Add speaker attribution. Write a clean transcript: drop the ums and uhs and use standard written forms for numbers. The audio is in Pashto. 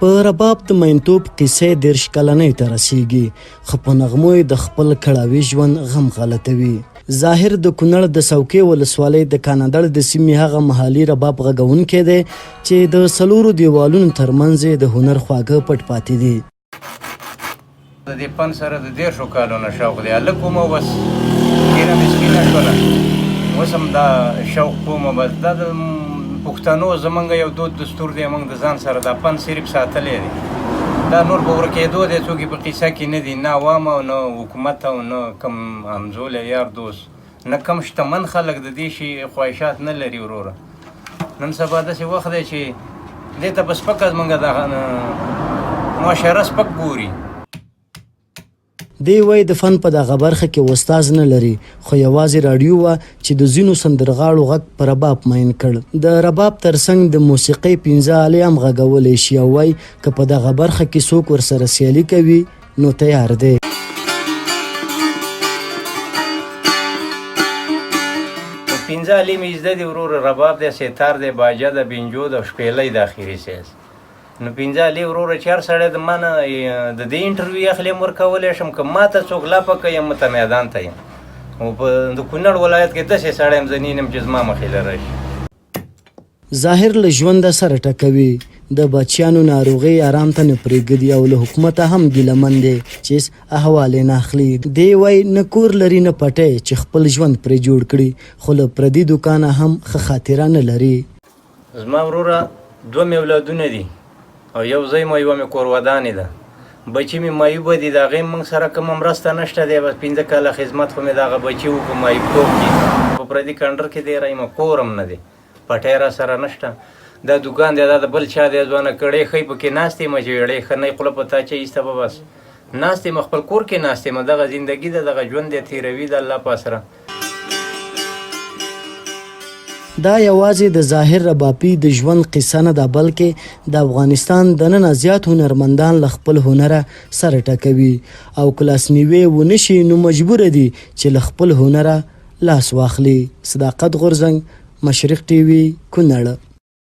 Speaker 1: په رباب د مینتوب قصې 10 کلنۍ ته رسیږي خو په نغمو یې د خپل کړاوي ژوند غم غلطوي. ظاهر د کونړ د څوکۍ ولسوالۍ د کاناډړ د سیمې هغه محلي رباب غږونکی دی چې د څلورو دیوالونو ترمنځ یې د هنر خواږه پټ پاتې دي.
Speaker 2: د دې فن سره د 10 کالونو شوق دی. هلک وم او بس ډېره مسکینه شوله، اوس هم دا شوق کوم. بس دا د پښتنو زمونږ یو دود دستور دی، موږ د ځان سره دا فن صرف ساتلی دی. دا نور به ورکېدو دی، څوک یې په قصه کې نه دي، نه عوام او نه حکومت او نه کم همزولی یار دوست، نه کم شتمن خلک د دې شي خواهشات نه لري. وروره نن سبا داسې وخت دی چې دې ته په سپکه زمونږ د معاشره سپک ګوري.
Speaker 1: دی وایي د فن په دغه برخه کې استاز نه لري، خو یوازې راډیو وه چې د ځینو سندرغاړو غږ په رباب مین کړ. د رباب ترڅنګ د موسیقۍ 15 آلې هم غږولی شي او وایي که په دغه برخه کې څوک ورسره سیالي کوي نو تیار دی.
Speaker 2: په 15 آلې مې زده دي وروره، رباب دی، ستار دی، باجه ده، بینجو ده، شپېلی د اخري سیز. نو 15 آلې وروره چې هر سړی د ما نه د دې انټرویو اخلي هم ورکولی شم، که ما ته څوک لاپه کوي یم ته میدان ته یم. او په د کونړ ولایت کې داسې سړی یم زنین یم چې زما مخې له راشي.
Speaker 1: ظاهر له ژونده سره ټکوي، د بچیانو ناروغۍ آرام ته نه پرېږدي او له حکومته هم ګیلمن دی چې احوال یې نه اخلي. دی وایي نه کور لري نه پټی چې خپل ژوند پرې جوړ کړي، خو له پردي دوکانه هم ښه خاطره نه لري.
Speaker 2: زما وروره 2 مې اولادونه دي او یو ځای مې یوه مې کور ودانې ده، بچي مې معیوبه دي، د هغې موږ سره کومه مرسته نشته دی. بس 15 کاله خدمت خو مې د هغه بچي وکړو معیوبتوب کې. په پردي کنډر کې دی رایم، کور هم نه دی، پټی را سره نشته. دا دوکان دی، دا د بل چا دی، ځوانه کړی ښی پکې ناست یم چې یړی ښه نه خوله په تاچه ایسته به بس ناست یم، خپل کور کې ناست یم. دغه زندګي ده، دغه ژوند دی، تېروي د الله په اسره.
Speaker 1: دا یوازې د ظاهر ربابي د ژوند قصه نه ده، بلکې د افغانستان دننه زیات هنرمندان له خپل هنره سره ټکوي او که لاسنیوی ونه شي نو مجبوره دي چې له خپل هنره لاس واخلي. صداقت غورځنګ، مشرق ټي وي، کونړ.